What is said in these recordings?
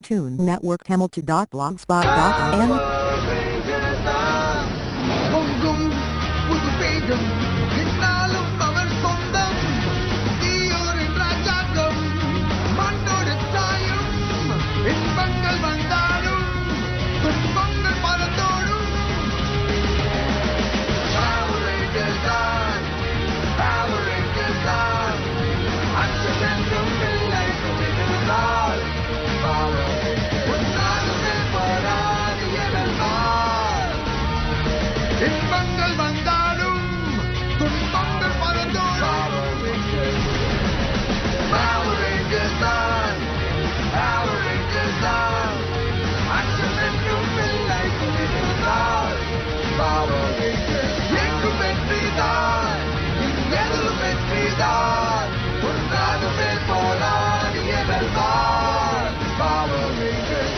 Toon Network Hamilton.blogspot.in பொங்கும் புது வேகம் என்னாலும் அவர் சொந்தம் தீயோரின் ராஜாங்கம் மண்ணோடு சாயும் இன்பங்கள் வந்தாலும் துன்பங்கள் பறந்தோடும் Power Rangers தான் Power Rangers தான் அச்சமென்றும் இல்லை துணிந்தால் Power Rangers உன்னாலுமே போராது எழலாம் இன்பங்கள் வந்தாலும் துன்பங்கள் பறந்தோடும் Power Rangers தான் Power Rangers தான் அச்சமென்றும் இல்லை துணிந்தால் Power Rangers எங்கும் வெற்றிதான் எதிலும் வெற்றிதான் உன்னாலுமே போராடி எழலாம் Power Rangers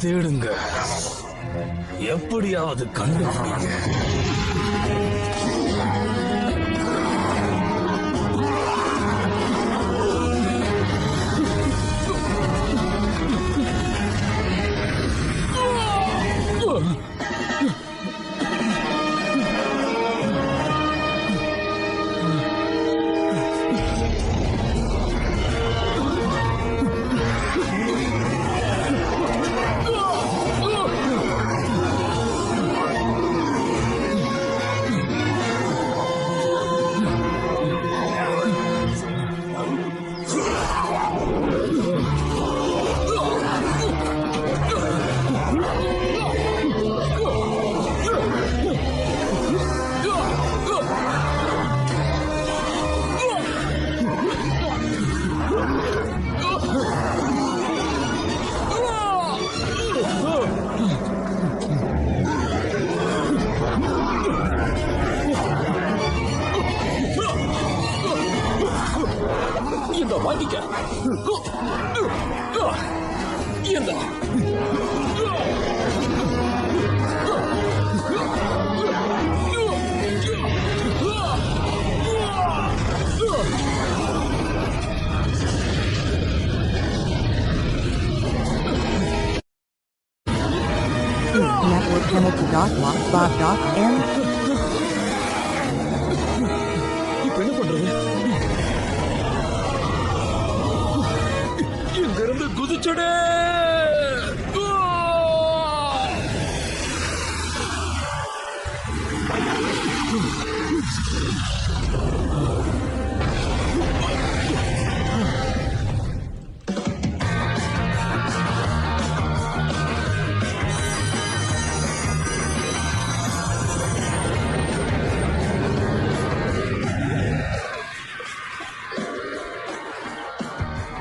தேடுங்க, எப்படியாவது கண்டுபிடிங்க. இந்த வாங்கிக்க இந்த Network Hamilton.blogspot.in இப்ப என்ன பண்றது? இங்கிருந்து குதிச்சுடு.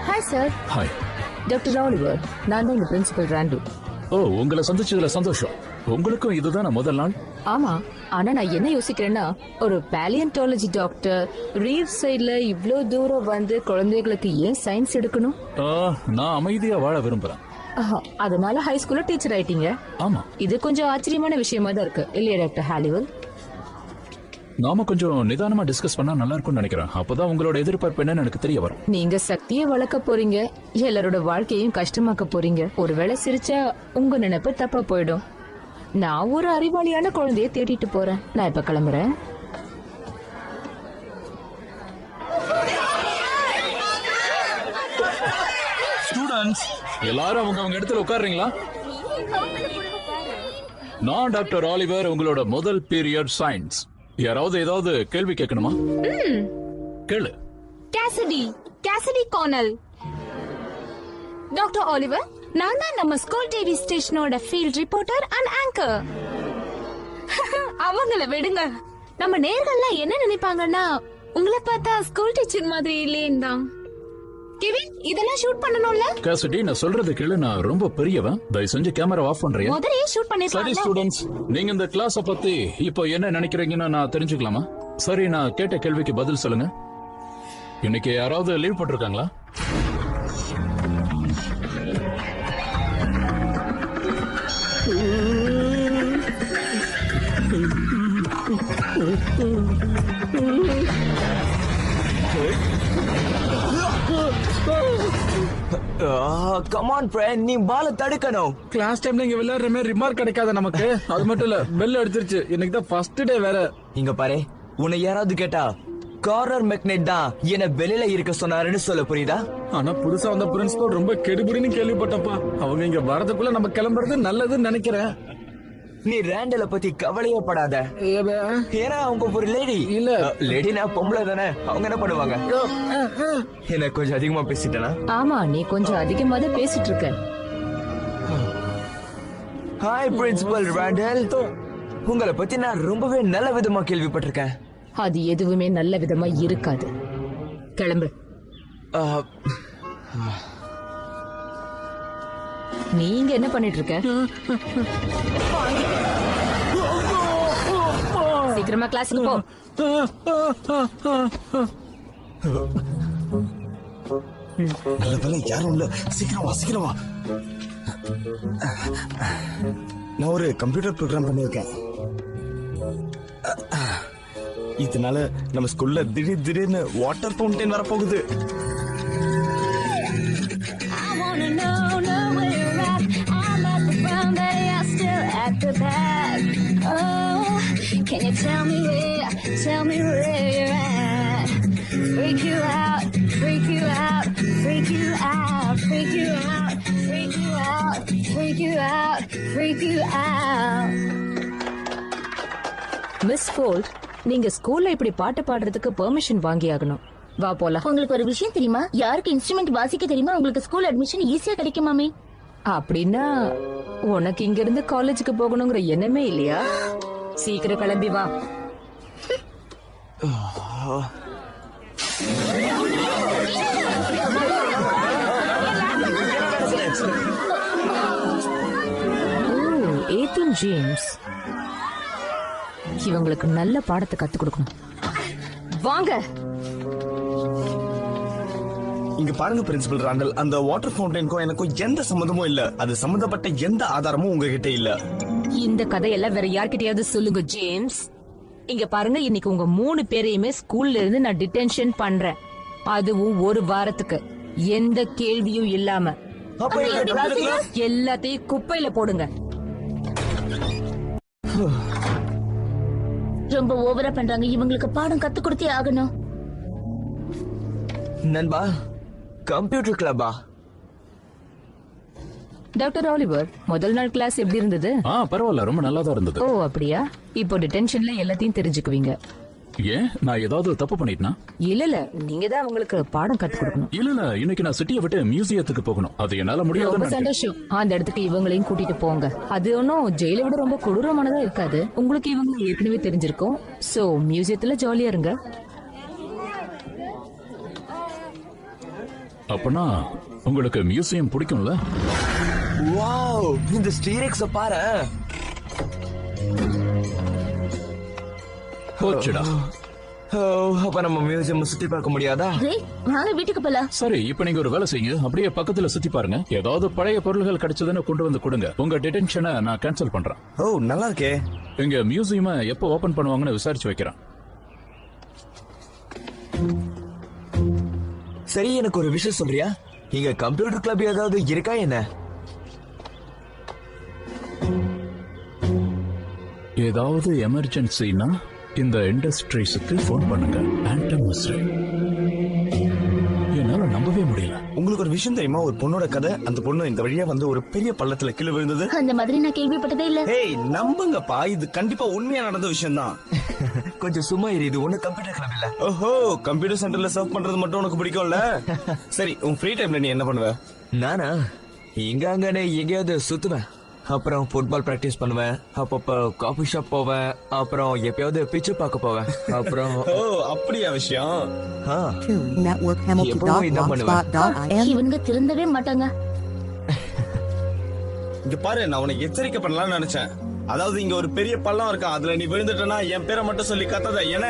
Hi sir. Hi. Doctor Oliver, நான் தான் இந்த பிரின்சிபல் ராண்டு. ஓ, உங்களை சந்திச்சதுல சந்தோஷம். உங்களுக்கும் இதுதான் முதல் நாள்? ஆமா, ஆனா நான் என்ன யோசிக்கிறேன்னா, ஒரு பேலியன்டாலஜி டாக்டர் ரீவ் சைடுல இவ்ளோ தூரம் வந்து குழந்தைகளுக்கு ஏன் சயின்ஸ் எடுக்கணும்? நான் அமைதியா வாழ விரும்புறேன். அதனால ஹை ஸ்கூல்ல டீச்சர் ஆயிட்டீங்க. ஆமா. இது கொஞ்சம் ஆச்சரியமான விஷயமா தான் இருக்கு இல்லையா டாக்டர் ஹாலிவர்? நாம கொஞ்சம் நிதானமா டிஸ்கஸ் பண்ணா நல்லா இருக்கும்னு நினைக்கிறேன். அப்பதான் உங்களோட எதிர்பார்ப்பு என்னன்னு எனக்கு தெரிய வரும். நீங்க சக்தியை வளர்க்க போறீங்க, எல்லாரோட வாழ்க்கையும் கஷ்டமாக்க போறீங்க. ஒருவேளை சிரிச்சா உங்க நினைப்பு தப்பா போயிடும். நான் ஒரு அறிவாளியான குழந்தைய தேடிட்டு போறேன். நான் இப்ப கிளம்புறேன். ஸ்டூடண்ட்ஸ் எல்லாரும் அவங்க இடத்துல உட்காருறீங்களா? நான் டாக்டர் ஆலிவர், உங்களோட முதல் பீரியட் சயின்ஸ். யாராவது ஏதாவது கேள்வி கேட்கணுமா? கேளு. KCT Cornell. டாக்டர் ஆலிவர், நான் தான் நம்ம ஸ்கூல் டிவி ஸ்டேஷனோட ஃபீல்ட் ரிப்போர்ட்டர் அண்ட் ஆங்கர். அவங்கள விடுங்க. நம்ம நேர்கள்லாம் என்ன நினைப்பாங்கன்னா, உங்களை பார்த்தா ஸ்கூல் டீச்சர் மாதிரி இல்லைன்னு தான். கெவின், இதெல்லாம் ஷூட் பண்ணணும்ல? காசிடி, நான் சொல்றது கேளு. நான் ரொம்ப பெரியவன். தயவு செஞ்சு கேமரா ஆஃப் பண்றியா? முதல்லயே ஷூட் சரி பண்ணிருக்கலாம். ஸ்டூடண்ட்ஸ், நீங்க இந்த கிளாஸ பத்தி இப்போ என்ன நினைக்கிறீங்கன்னு நான் தெரிஞ்சுக்கலாமா? சரி, நான் கேட்ட கேள்விக்கு பதில் சொல்லுங்க. இன்னைக்கு யாராவது லீவ் போட்டிருக்காங்களா? கமான் ஃப்ரெண்ட், நீ பால தடுக்கணும். கிளாஸ் டைம்ல இங்க விளையாடுற மாதிரி ரிமார்க் கிடைக்காத நமக்கு. அது மட்டும் இல்ல, பெல் அடிச்சிருச்சு. இன்னைக்கு தான் ஃபர்ஸ்ட் டே வேற. இங்க பாரு, உன்னை யாராவது கேட்டா கார்னர் மெக்னெட் தான் என்ன வெளியில இருக்க சொன்னாருன்னு சொல்ல புரியுதா? ஆனா புதுசா வந்த பிரின்சிபல் ரொம்ப கெடுபிடின்னு கேள்விப்பட்டப்பா. அவங்க இங்க வரதுக்குள்ள நம்ம கிளம்புறது நல்லதுன்னு நினைக்கிறேன். நீ ரேண்டல பத்தி கவலையே படாத. ஏன்னா அவங்க ஒரு லேடி. இல்ல. லேடினா பொம்பளை தானே, அவங்க என்ன பண்ணுவாங்க? என்ன கொஞ்சம் அதிகமா பேசிட்டேனா? ஆமா, நீ கொஞ்சம் அதிகமா தான் பேசிட்டு இருக்க. ஹாய் பிரின்சிபல் ரேண்டல், உங்களை பத்தி நான் ரொம்பவே நல்ல விதமா கேள்விப்பட்டிருக்கேன். அது எதுவுமே நல்ல விதமா இருக்காது. கிளம்பு. நீங்க என்ன பண்ணிட்டு இருக்க? சீக்கிரமா கிளாஸுக்கு போ. நல்ல வேலை யாரும் இல்ல. சீக்கிரம் வா. நான் ஒரு கம்ப்யூட்டர் ப்ரோக்ராம் பண்ணிருக்கேன். இதனால நம்ம ஸ்கூல்ல திடீர்னு வாட்டர் ஃபவுண்டைன் வர போகுது. Can you tell me where you're at? Freak you out, freak you out, freak you out, freak you out, freak you out, freak you out, freak you out. Miss fold, நீங்க ஸ்கூல்ல இப்படி பாட்டு பாடுறதுக்கு permission வாங்கி ஆகணும். வா போலாம். உங்களுக்கு ஒரு விஷயம் தெரியுமா? யாருக்கு இன்ஸ்ட்ருமெண்ட் வாசிக்க தெரியுமா உங்களுக்கு ஸ்கூல் அட்மிஷன் ஈஸியா கிடைக்குமாமே. அப்படின்னா உனக்கு இங்க இருந்து காலேஜுக்கு போகணுங்கிற எண்ணமே இல்லையா? சீக்கிரம் கிளம்பி வா. ஏத்தன் ஜேம்ஸ், இவங்களுக்கு நல்ல பாடத்தை கத்து கொடுக்கணும். வாங்க. இங்க பாருங்க பிரின்சிபல் ராண்டல், அந்த வாட்டர் ஃபவுண்டைனுக்கும் எனக்கும் எந்த சம்மந்தமும் இல்ல. அது சம்பந்தப்பட்ட எந்த ஆதாரமும் உங்ககிட்ட இல்ல. இந்த கதையெல்லாம் வேற யார்கிட்டயாவது சொல்லுங்க ஜேம்ஸ். இங்க பாருங்க, இன்னைக்கு உங்க 3 பேரையுமே ஸ்கூல்ல இருந்து நான் டிடென்ஷன் பண்றேன். அதுவும் ஒரு வாரத்துக்கு, எந்த கேள்வியும் இல்லாம. எல்லாத்தையும் குப்பையில போடுங்க. ரொம்ப ஓவரா பண்றாங்க. இவங்களுக்கு பாடம் கத்து கொடுத்தே ஆகணும். நண்பா, கம்ப்யூட்டர் கிளப்பா? டாக்டர் ஆலிவர், முதல் நாள் கிளாஸ் எப்படி இருந்தது? பரவாயில்ல, ரொம்ப நல்லா தான் இருந்தது. ஓ அப்படியா? இப்போ டிடென்ஷன்ல எல்லாத்தையும் தெரிஞ்சுக்குவீங்க. ஏன், நான் ஏதாவது தப்பு பண்ணிட்டேனா? இல்ல, நீங்க தான் அவங்களுக்கு பாடம் கத்து கொடுக்கணும். இல்ல, இன்னைக்கு நான் சிட்டியை விட்டு மியூசியத்துக்கு போகணும். அது என்னால ரொம்ப முடியாது. சந்தோஷம். அந்த இடத்துக்கு இவங்களையும் கூட்டிட்டு போங்க. அது ஒன்னும் ஜெயிலை விட ரொம்ப கொடூரமானதா இருக்காது. உங்களுக்கு இவங்க ஏற்கனவே தெரிஞ்சிருக்கும். சோ மியூசியத்துல ஜாலியா இருங்க. அப்பனா உங்களுக்கு மியூசியம் பிடிக்கும்ல? வாவ், இந்த ஸ்டீரெக்ஸ பாரு. போச்சுடா. அப்ப நம்ம மியூசியம் சுத்தி பார்க்க முடியாதா? வாங்க வீட்டுக்கு போலாம். சரி, இப்ப நீங்க ஒரு வேலை செய்யுங்க. அப்படியே பக்கத்துல சுத்தி பாருங்க. ஏதாவது பழைய பொருள்கள் கிடைச்சதுன்னு கொண்டு வந்து கொடுங்க. உங்க டிடென்ஷனை நான் கேன்சல் பண்றேன். ஓ நல்லா இருக்கே. இங்க மியூசியமை எப்போ ஓபன் பண்ணுவாங்கன்னு விசாரிச்சு வைக்கிறேன். சரி, எனக்கு ஒரு விஷயம் சொல்றியா? இங்க கம்ப்யூட்டர் கிளப் ஏதாவது இருக்கா என்ன? ஏதாவது எமர்ஜென்சினா இந்த இண்டஸ்ட்ரீஸுக்கு போன் பண்ணுங்க. ஆண்டம் மிஸ்ரே. என்னால நம்பவே முடியல. உங்களுக்கு ஒரு விஷயம் தெரியுமா? ஒரு பொண்ணோட கதை. அந்த பொண்ணு இந்த வழியா வந்து ஒரு பெரிய பள்ளத்துல கீழே விழுந்தது. அந்த மாதிரி நான் கேள்விப்பட்டதே இல்ல. ஏய் நம்புங்கப்பா, இது கண்டிப்பா உண்மையா நடந்த விஷயம் தான். கொஞ்சம் சும்மா இரு, இது ஒண்ணு கம்ப்யூட்டர் கிளப் இல்ல. ஓஹோ, கம்ப்யூட்டர் சென்டர்ல சர்வ் பண்றது மட்டும் உனக்கு பிடிக்கும்ல? சரி, உன் ஃப்ரீ டைம்ல நீ என்ன பண்ணுவ? நானா இங்க அங்கன்னு எங்கேயாவது சுத்துவேன். அப்புறம் ஃபுட்பால் பிராக்டிஸ் பண்ணுவேன். அப்பப்ப காஃபி ஷாப் போவேன். அப்புறம் எப்பயாவது பிக்சர் பார்க்க போவேன். அப்புறம் ஓ அப்படியா விஷயம்? to networkhamilton.blogspot.in. இவனுங்க திருந்தவே மாட்டாங்க. இங்க பாரு, நான் உனக்கு எச்சரிக்கை பண்ணலாம்னு நினைச்சேன். அதாவது இங்க ஒரு பெரிய பள்ளம் இருக்கா, அதுல நீ விழுந்துட்டனா என் பேரை மட்டும் சொல்லி கத்தாத என்ன?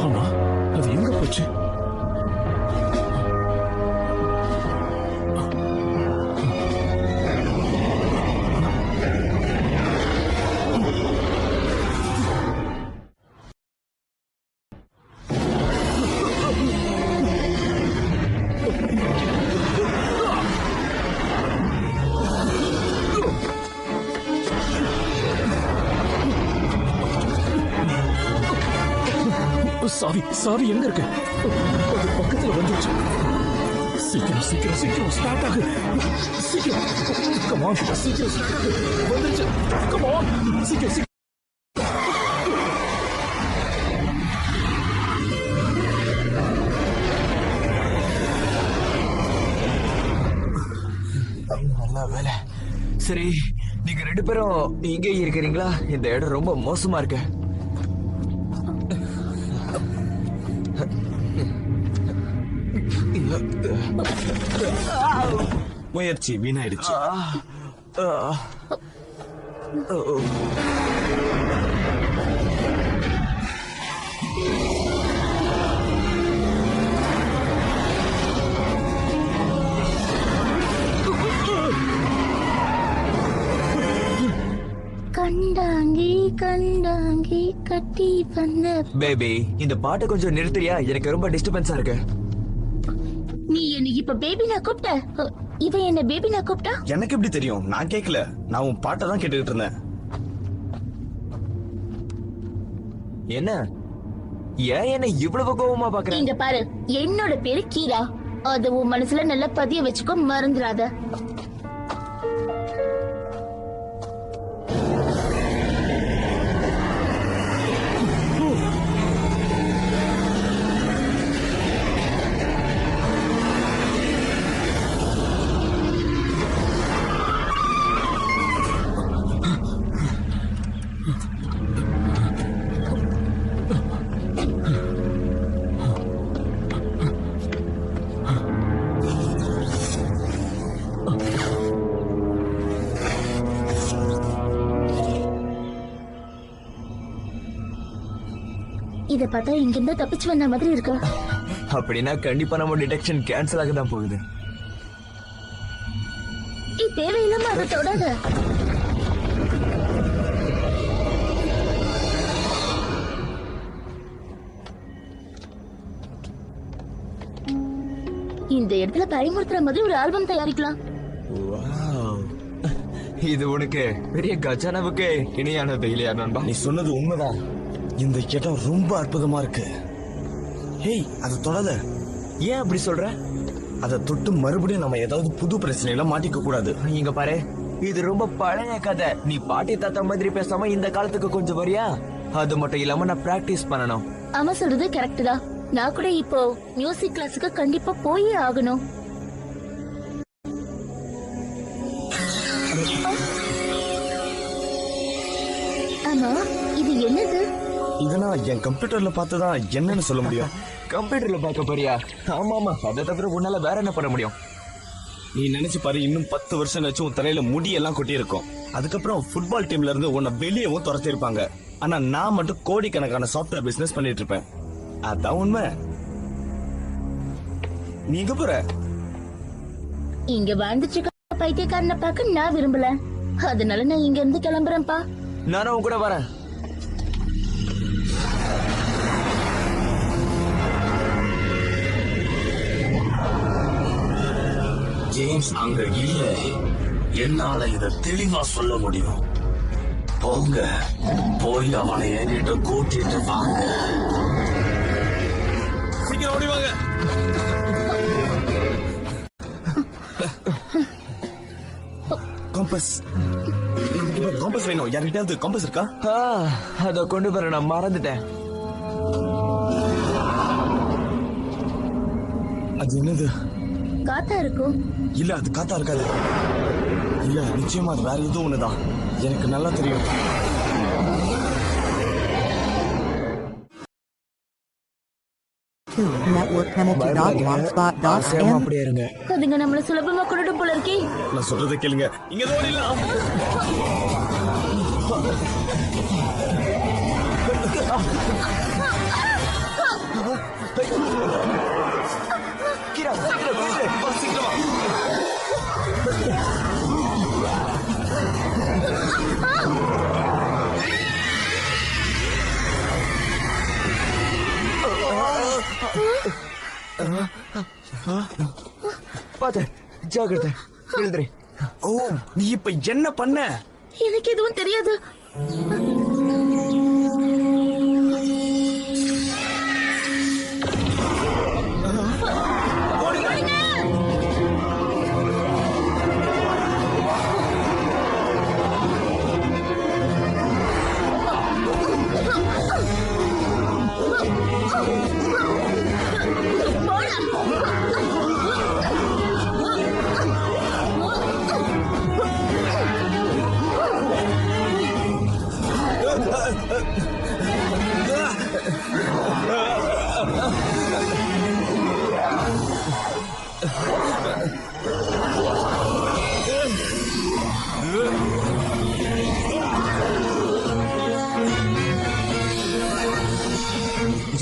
ஆமா, அது எங்க போச்சு? சாவி எங்க இருக்கு? அது பக்கத்துல வந்துச்சு. சீக்கிரம் சீக்கிரம் சீக்கிரம் ஸ்டார்ட் ஆகு. சீக்கிரம் கம் ஆன், சீக்கிரம் சீக்கிரம் வந்துச்சு. கம் ஆன், சீக்கிரம் சீக்கிரம். நல்ல வேலை. சரி, நீங்க 2 பேரும் இங்கே இருக்கிறீங்களா? இந்த இடம் ரொம்ப மோசமா இருக்கு. முயற்சி வீணாயிடுச்சு. கண்டாங்கி கண்டாங்கி கட்டி வந்த பேபி, இந்த பாட்டை கொஞ்சம் நிறுத்துறியா? எனக்கு ரொம்ப டிஸ்டர்பன்ஸா இருக்கு. நீ என்ன இப்ப பேபி நான் கூப்பிட்ட? இவன் என்ன பேபி நான் கூப்பிட்டா? எனக்கு எப்படி தெரியும்? நான் கேட்கல. நான் உன் பாட்டை தான் கேட்டுக்கிட்டு இருந்தேன். என்ன ஏன் என்ன இவ்வளவு கோவமா பாக்குறேன்? இங்க பாரு, என்னோட பேரு கீரா. அது உன் மனசுல நல்லா பதிய வச்சுக்கோ, மறந்துடாத. இத பார்த்தா இங்க இருந்து தப்பிச்சு வந்த மாதிரி இருக்கு. அப்படின்னா கண்டிப்பா நம்ம டிடெக்ஷன் கேன்சல் ஆக தான் போகுது. தேவையில்லாம அதை தொடாத. இந்த இடத்துல பயமுறுத்துற மாதிரி ஒரு ஆல்பம் தயாரிக்கலாம். இது உனக்கு பெரிய கஜானாவுக்கு இணையானது இல்லையா நண்பா? நீ சொன்னது உண்மைதான். இந்த இடம் ரொம்ப அற்புதமா இருக்கு. ஹேய், அதை தொடாத. ஏன் அப்படி சொல்ற? அதை தொட்டு மறுபடியும் நம்ம ஏதாவது புது பிரச்சனையில மாட்டிக்க கூடாது. இங்க பாரு, இது ரொம்ப பழைய கதை. நீ பாட்டி தாத்தா மாதிரி பேசாம இந்த காலத்துக்கு கொஞ்சம் வரியா? அது மட்டும் இல்லாம நான் பிராக்டிஸ் பண்ணணும். அவன் சொல்றது கரெக்ட் தான். நான் கூட இப்போ மியூசிக் கிளாஸுக்கு கண்டிப்பா போயே ஆகணும். ஆமா, இது என்னது? இத நான் என் கம்ப்யூட்டர்ல பார்த்துதான் என்னன்னு சொல்ல முடியும். கம்ப்யூட்டர்ல பார்க்க போறியா? ஆமா ஆமா, அதை தவிர உன்னால வேற என்ன பண்ண முடியும்? நீ நினைச்சு பாரு, இன்னும் 10 வருஷம் கழிச்சு உன் தலையில முடியெல்லாம் கொட்டி இருக்கும். அதுக்கப்புறம் ஃபுட்பால் டீம்ல இருந்து உன்னை வெளியவும் துரத்தி இருப்பாங்க. ஆனா நான் மட்டும் கோடிக்கணக்கான சாஃப்ட்வேர் பிசினஸ் பண்ணிட்டு இருப்பேன். அதான் உண்மை. நீ எங்க போற? இங்க வாழ்ந்துட்டு இருக்க பைத்தியக்காரனை பார்க்க நான் விரும்பல. அதனால நான் இங்க இருந்து கிளம்புறேன்ப்பா. நானும் உன் கூட வரேன். ஜேம்ஸ் அங்க இல்ல. என்னால இத தெளிவா சொல்ல முடியும். போங்க, போய் அவனை என்கிட்ட கூட்டிட்டு வாங்க. சீக்கிரம் ஓடி வாங்க. காம்பஸ். காம்பஸ் வேணும். யார்கிட்டயாவது காம்பஸ் இருக்கா? அத கொண்டு வர நான் மறந்துட்டேன். அது என்னது? காத்தா இருக்கும். இல்ல, அது காத்தா இருக்காது. இல்ல, நிச்சயமா அது வேற எதுவும் ஒண்ணுதான். எனக்கு நல்லா தெரியும். networkhamilton.blogspot.in அப்படியே இருங்க. அதுங்க நம்மள சுலபமா கொண்டுட்டு போல இருக்கே. நான் சொல்றதை கேளுங்க. இங்க ஓடிடலாம். கிரா, சீக்கிரம் வா, சீக்கிரம் வா. பாத்து, ஜாகிரதை, எழுதுறேன். ஓ, நீ இப்ப என்ன பண்ண? எனக்கு எதுவும் தெரியாது.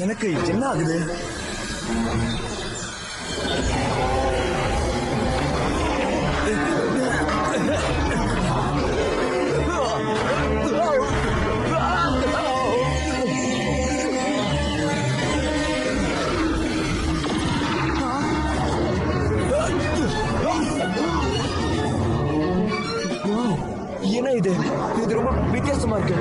எனக்கு என்ன ஆகுது? என்ன இது? இது ரொம்ப வித்தியாசமா இருக்கு.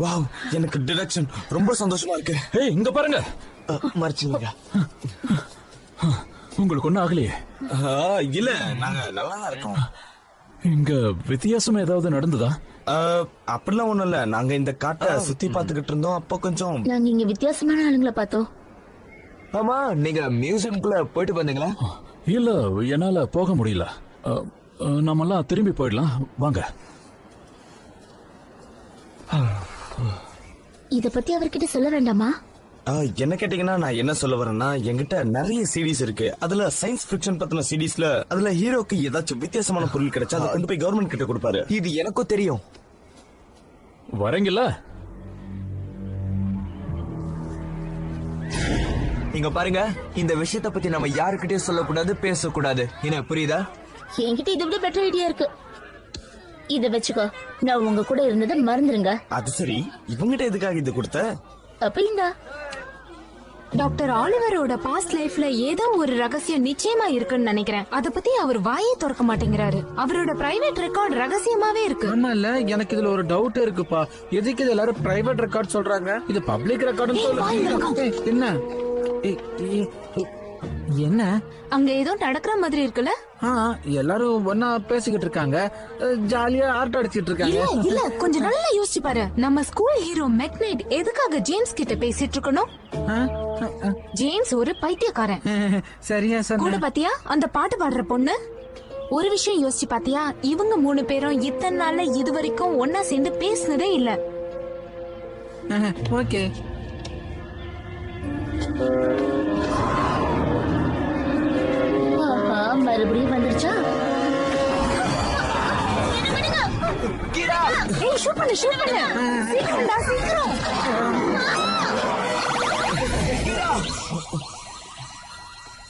வாவ், எனக்கு டிரெக்ஷன் ரொம்ப சந்தோஷமா இருக்கு. ஏய் இங்க பாருங்க. மறைச்சிங்க. உங்களுக்கு ஒன்னும் ஆகலையே? இல்ல, நாங்க நல்லா தான் இருக்கோம். இங்க வித்தியாசமா ஏதாவது நடந்ததா? அப்படிலாம் ஒண்ணும் இல்ல. நாங்க இந்த காட்டை சுத்தி பாத்துக்கிட்டு இருந்தோம். அப்போ கொஞ்சம் நாங்க இங்க வித்தியாசமான ஆளுங்களை பார்த்தோம். ஆமா, நீங்க மியூசியம்குள்ள போயிட்டு வந்தீங்களா? இல்ல, என்னால போக முடியல. நாமெல்லாம் திரும்பி போயிடலாம் வாங்க. இத பத்தி அவர்கிட்ட சொல்ல வேண்டாமா? என்ன கேட்டீங்கன்னா நான் என்ன சொல்ல வரேன்னா, என்கிட்ட நிறைய சீரீஸ் இருக்கு. அதுல சயின்ஸ் ஃபிக்ஷன் பத்தின சீரீஸ்ல அதுல ஹீரோக்கு ஏதாச்சும் வித்தியாசமான பொருள் கிடைச்சா அதை கொண்டு போய் கவர்மெண்ட் கிட்ட கொடுப்பாரு. இது எனக்கும் தெரியும். வரீங்கல்ல? நீங்க பாருங்க, இந்த விஷயத்தை பத்தி நம்ம யாருக்கிட்டயும் சொல்லக்கூடாது, பேசக்கூடாது. என்ன புரியுதா? என்கிட்ட இதை விட பெட்டர் ஐடியா இருக்கு. இத வச்சுக்கோ, நான் உங்க கூட இருந்ததை மறந்துருங்க. அது சரி, இவங்கிட்ட எதுக்காக இது கொடுத்த? அப்படிங்களா? டாக்டர் ஆலிவரோட பாஸ்ட் லைஃப்ல ஏதோ ஒரு ரகசியம் நிச்சயமா இருக்குன்னு நினைக்கிறேன். அத பத்தி அவர் வாயே திறக்க மாட்டேங்கிறாரு. அவரோட பிரைவேட் ரெக்கார்ட் ரகசியமாவே இருக்கு. ஆமா இல்ல, எனக்கு இதுல ஒரு டவுட் இருக்குப்பா. எதுக்கு இது எல்லாரும் பிரைவேட் ரெக்கார்ட் சொல்றாங்க? இது பப்ளிக் ரெக்கார்டு. என்ன என்ன அங்க ஏதோ நடக்கிற மாதிரி இருக்குல்ல? எல்லாரும் ஒன்னா பேசிக்கிட்டு இருக்காங்க, ஜாலியா ஆர்ட் அடிச்சிட்டு இருக்காங்க. இல்ல, கொஞ்சம் நல்லா யோசிச்சு பாரு. நம்ம ஸ்கூல் ஹீரோ மெக்னைட் எதுக்காக ஜேம்ஸ் கிட்ட பேசிட்டு இருக்கணும்? ஜேம்ஸ் ஒரு பைத்தியக்காரன். சரியா கூட சொன்ன. பாத்தியா அந்த பாட்டு பாடுற பொண்ணு? ஒரு விஷயம் யோசிச்சு பாத்தியா? இவங்க 3 பேரும் இத்தனை நாள்ல இது வரைக்கும் ஒன்னா சேர்ந்து பேசினதே இல்ல. ஓகே. மறுபடியும் வந்துருச்சா? ஏய், ஷூட் பண்ணு, ஷூட் பண்ணு. சீக்கிரம்டா, சீக்கிரம்.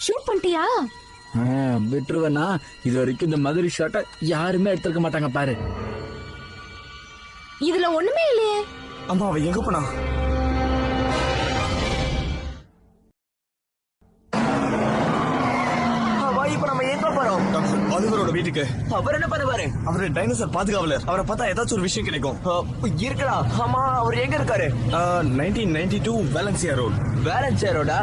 ஷூட் பண்ணிட்டியா? விட்டுருவேனா? இது வரைக்கும் இந்த மாதிரி ஷாட்டை யாருமே எடுத்துக்க மாட்டாங்க பாரு. இதுல ஒண்ணுமே இல்லையே. அம்மா, அவ எங்க போனா? இப்ப நம்ம எங்க போறோம்? டாக்டர் ஆலிவரோட வீட்டுக்கு. அவர் என்ன பண்ணுவாரு? அவரு டைனோசர் பாதுகாவலர். அவரை பார்த்தா ஏதாச்சும் ஒரு விஷயம் கிடைக்கும். இருக்கலாம். ஆமா, அவர் எங்க இருக்காரு? 1992 வேலன்சியா ரோட். வேலன்சியா ரோடா?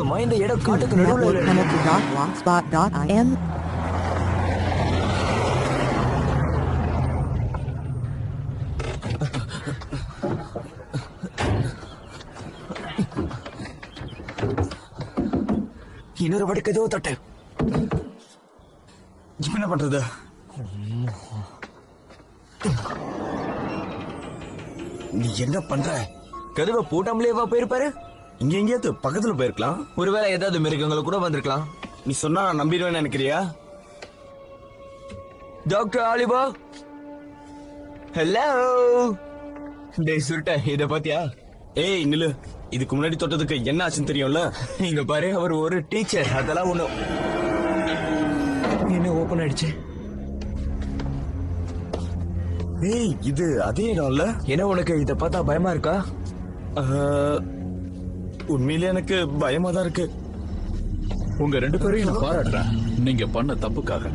அம்மா, இந்த இடம் காட்டுக்கு நடுவுல Network Hamilton.blogspot.in. இன்னொரு வடக்கு ஏதோ தொட்டு. என்ன பண்றது? நீ என்ன பண்ற? கதவை பூட்டாமலேவா போயிருப்பாரு? இங்க எங்கேயாவது பக்கத்துல போயிருக்கலாம். ஒருவேளை ஏதாவது மிருகங்களை கூட வந்திருக்கலாம். நீ சொன்னா நான் நம்பிடுவேன்னு நினைக்கிறியா? Doctor Oliver, hello. டேய் சுருட்ட, இத பாத்தியா? ஏய் நில்லு. இதுக்கு முன்னாடி தொட்டதுக்கு என்ன ஆச்சுன்னு தெரியும்ல? இங்க பாரு, அவர் ஒரு டீச்சர். அதெல்லாம் ஒண்ணும். என்ன ஓபன் ஆயிடுச்சு? ஏய், இது அதே இடம்ல? என்ன உனக்கு இத பார்த்தா பயமா இருக்கா? உண்மையிலே எனக்கு பயமா தான் இருக்கு. உங்க 2 பேரையும் நான் பாராட்டுறேன், நீங்க பண்ண தப்புக்காக.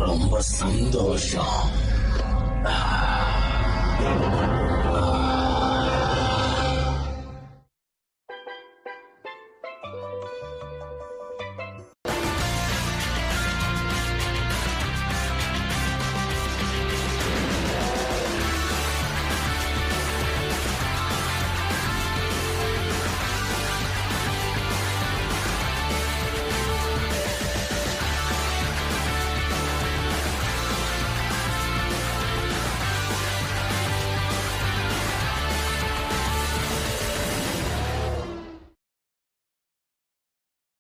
ரொம்ப சந்தோஷம்.